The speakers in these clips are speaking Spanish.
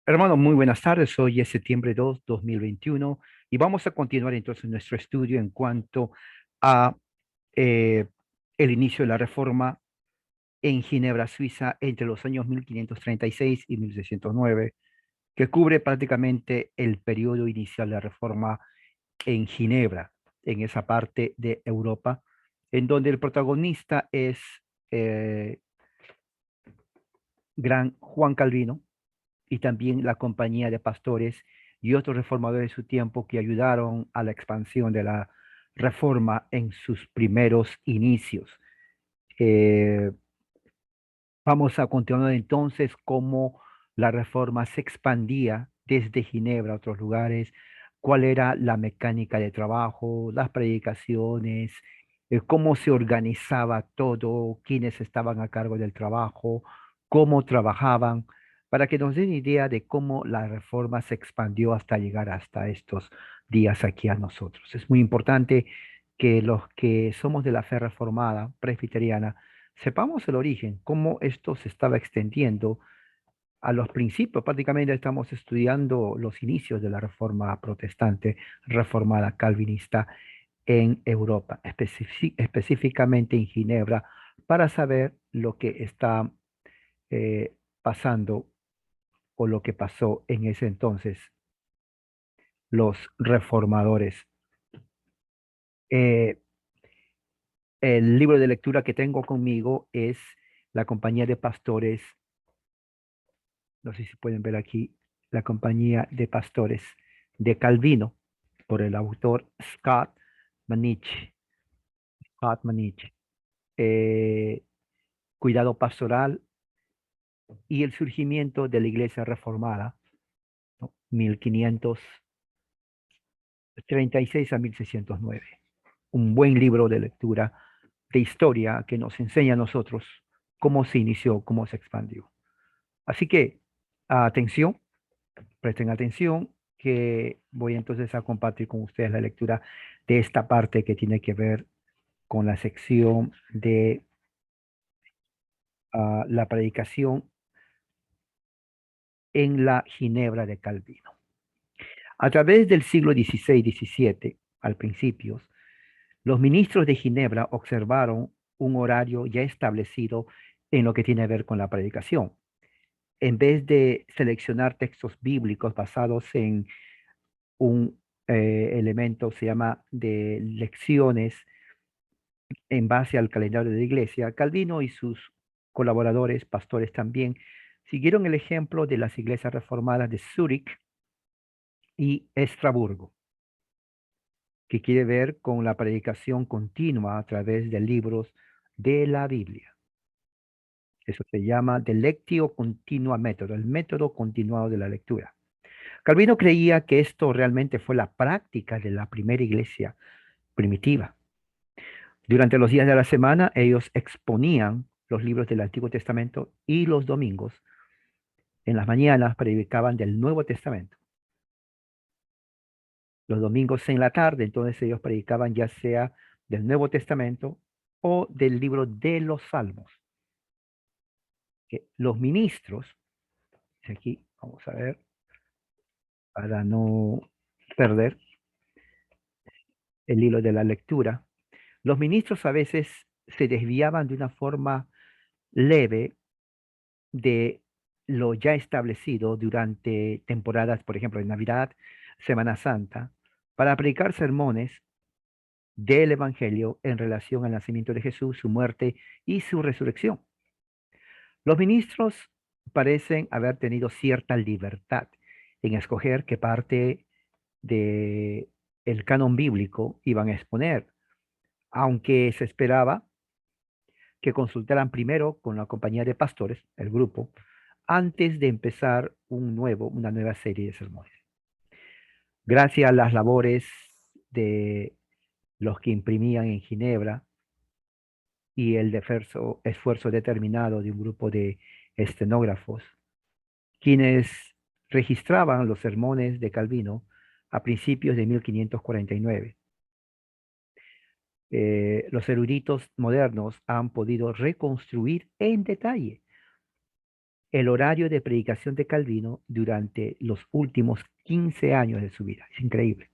Hermano, muy buenas tardes. Hoy es septiembre 2, 2021 y vamos a continuar entonces nuestro estudio en cuanto a eh, el inicio de la reforma en Ginebra, Suiza, entre los años 1536 y 1609, que cubre prácticamente el periodo inicial de la reforma en Ginebra, en esa parte de Europa, en donde el protagonista es eh, Gran Juan Calvino y también la compañía de pastores y otros reformadores de su tiempo que ayudaron a la expansión de la reforma en sus primeros inicios. Eh, Vamos a continuar entonces cómo la reforma se expandía desde Ginebra a otros lugares, cuál era la mecánica de trabajo, las predicaciones, cómo se organizaba todo, quiénes estaban a cargo del trabajo, cómo trabajaban, para que nos den idea de cómo la reforma se expandió hasta llegar hasta estos días aquí a nosotros. Es muy importante que los que somos de la fe reformada, presbiteriana, sepamos el origen, cómo esto se estaba extendiendo a los principios. Prácticamente estamos estudiando los inicios de la reforma protestante, reformada calvinista en Europa, específicamente en Ginebra, para saber lo que está pasando o lo que pasó en ese entonces los reformadores. Eh, el libro de lectura que tengo conmigo es La Compañía de Pastores, no sé si pueden ver aquí, La Compañía de Pastores de Calvino, por el autor Manich. Scott Manich. Eh, Cuidado pastoral y el surgimiento de la Iglesia Reformada, ¿no? 1536 a 1609. Un buen libro de lectura de historia que nos enseña a nosotros cómo se inició, cómo se expandió. Así que, atención, presten atención, que voy entonces a compartir con ustedes la lectura de esta parte que tiene que ver con la sección de la predicación en la Ginebra de Calvino. A través del siglo XVI-XVII, al principio, los ministros de Ginebra observaron un horario ya establecido en lo que tiene que ver con la predicación. En vez de seleccionar textos bíblicos basados en un elemento, se llama de lecciones en base al calendario de la iglesia, Calvino y sus colaboradores, pastores también, siguieron el ejemplo de las iglesias reformadas de Zúrich y Estrasburgo, que quiere ver con la predicación continua a través de libros de la Biblia. Eso se llama de lectio continua método, el método continuado de la lectura. Calvino creía que esto realmente fue la práctica de la primera iglesia primitiva. Durante los días de la semana, ellos exponían los libros del Antiguo Testamento y los domingos, en las mañanas, predicaban del Nuevo Testamento. Los domingos en la tarde, entonces ellos predicaban ya sea del Nuevo Testamento o del libro de los Salmos. Que los ministros, aquí vamos a ver, para no perder el hilo de la lectura, los ministros a veces se desviaban de una forma leve de lo ya establecido durante temporadas, por ejemplo, de Navidad, Semana Santa, para predicar sermones del Evangelio en relación al nacimiento de Jesús, su muerte y su resurrección. Los ministros parecen haber tenido cierta libertad en escoger qué parte de el canon bíblico iban a exponer, aunque se esperaba que consultaran primero con la compañía de pastores, el grupo, antes de empezar una nueva serie de sermones. Gracias a las labores de los que imprimían en Ginebra y el esfuerzo determinado de un grupo de estenógrafos, quienes registraban los sermones de Calvino a principios de 1549. Los eruditos modernos han podido reconstruir en detalle el horario de predicación de Calvino durante los últimos 15 años de su vida. Es increíble.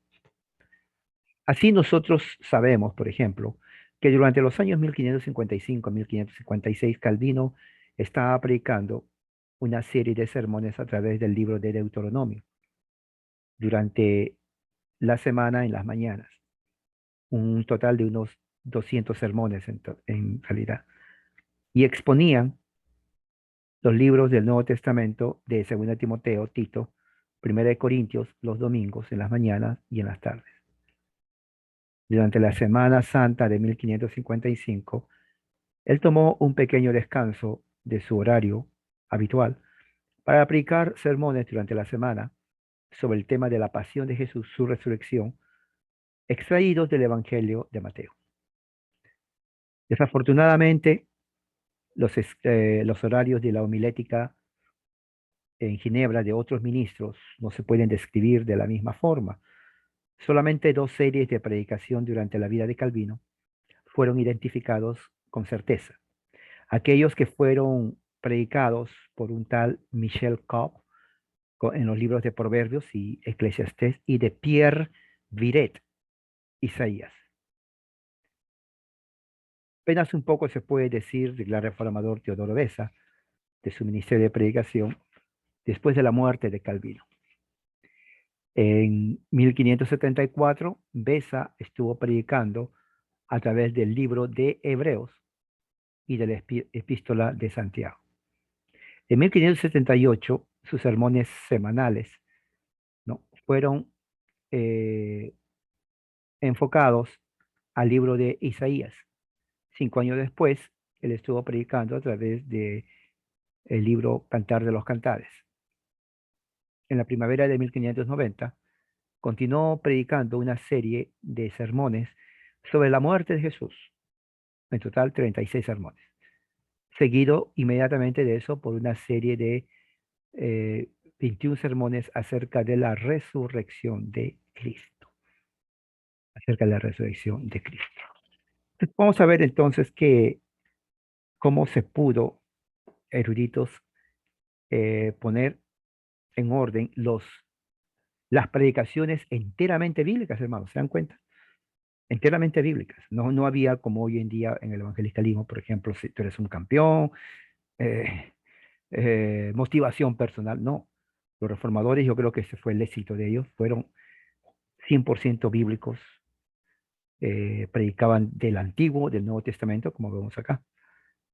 Así nosotros sabemos, por ejemplo, que durante los años 1555 a 1556 Calvino estaba predicando una serie de sermones a través del libro de Deuteronomio durante la semana en las mañanas, un total de unos 200 sermones en realidad, y exponían los libros del Nuevo Testamento de 2 Timoteo, Tito, 1 de Corintios los domingos en las mañanas y en las tardes. Durante la Semana Santa de 1555, él tomó un pequeño descanso de su horario habitual para aplicar sermones durante la semana sobre el tema de la pasión de Jesús, su resurrección, extraídos del Evangelio de Mateo. Desafortunadamente, los horarios de la homilética en Ginebra de otros ministros no se pueden describir de la misma forma. Solamente 2 series de predicación durante la vida de Calvino fueron identificados con certeza. Aquellos que fueron predicados por un tal Michel Cobb en los libros de Proverbios y Eclesiastés y de Pierre Viret, Isaías. Apenas un poco se puede decir del gran reformador Teodoro Beza, de su ministerio de predicación, después de la muerte de Calvino. En 1574, Beza estuvo predicando a través del libro de Hebreos y de la epístola de Santiago. En 1578, sus sermones semanales, ¿no?, fueron enfocados al libro de Isaías. 5 años después, él estuvo predicando a través de el libro Cantar de los Cantares. En la primavera de 1590, continuó predicando una serie de sermones sobre la muerte de Jesús, en total 36 sermones, seguido inmediatamente de eso por una serie de 21 sermones acerca de la resurrección de Cristo, acerca de la resurrección de Cristo. Entonces, vamos a ver entonces cómo se pudo, eruditos, poner en orden las predicaciones enteramente bíblicas, hermanos, ¿se dan cuenta? Enteramente bíblicas. No había como hoy en día en el evangelicalismo, por ejemplo, si tú eres un campeón, eh, motivación personal, no. Los reformadores, yo creo que ese fue el éxito de ellos, fueron 100% bíblicos, predicaban del Antiguo, del Nuevo Testamento, como vemos acá.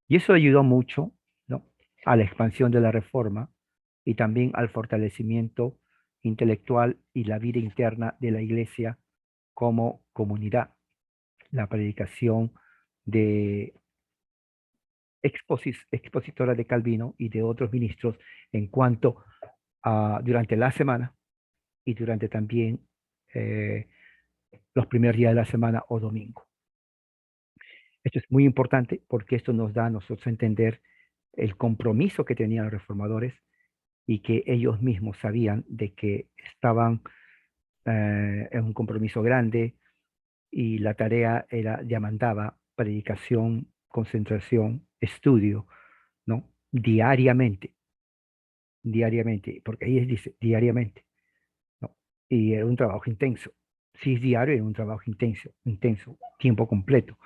Y eso ayudó mucho, ¿no?, a la expansión de la reforma y también al fortalecimiento intelectual y la vida interna de la iglesia como comunidad. La predicación de expositora de Calvino y de otros ministros en cuanto a durante la semana y durante también eh, los primeros días de la semana o domingo. Esto es muy importante porque esto nos da a nosotros a entender el compromiso que tenían los reformadores y que ellos mismos sabían de que estaban en un compromiso grande y la tarea era, demandaba predicación, concentración, estudio, ¿no? Diariamente, porque ahí dice diariamente, ¿no? Y era un trabajo intenso. Si es diario, era un trabajo intenso, tiempo completo.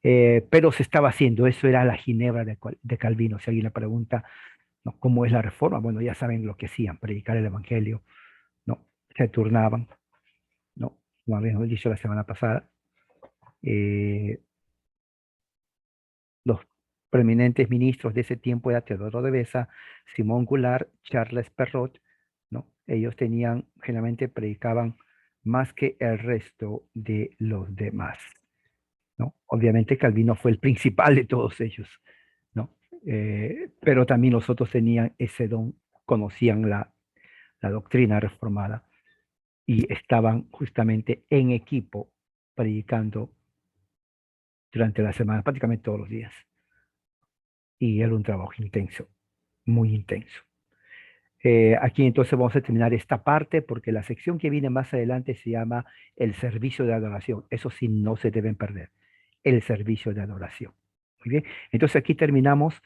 Pero se estaba haciendo, eso era la Ginebra de Calvino. Si alguien le pregunta, ¿no?, cómo es la reforma, bueno, ya saben lo que hacían, predicar el Evangelio, ¿no? Se turnaban, ¿no? Como habíamos dicho la semana pasada, eh, los preeminentes ministros de ese tiempo eran Teodoro de Beza, Simón Goulart, Charles Perrot, ¿no? Ellos generalmente predicaban más que el resto de los demás, ¿no? Obviamente Calvino fue el principal de todos ellos, ¿no? Pero también los otros tenían ese don, conocían la doctrina reformada y estaban justamente en equipo predicando durante la semana, prácticamente todos los días. Y era un trabajo intenso, muy intenso. Aquí entonces vamos a terminar esta parte porque la sección que viene más adelante se llama el servicio de adoración. Eso sí, no se deben perder, el servicio de adoración. Muy bien, entonces aquí terminamos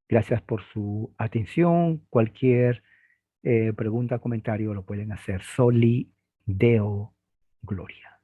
Gracias por su atención. Cualquier pregunta, comentario lo pueden hacer. Soli Deo Gloria.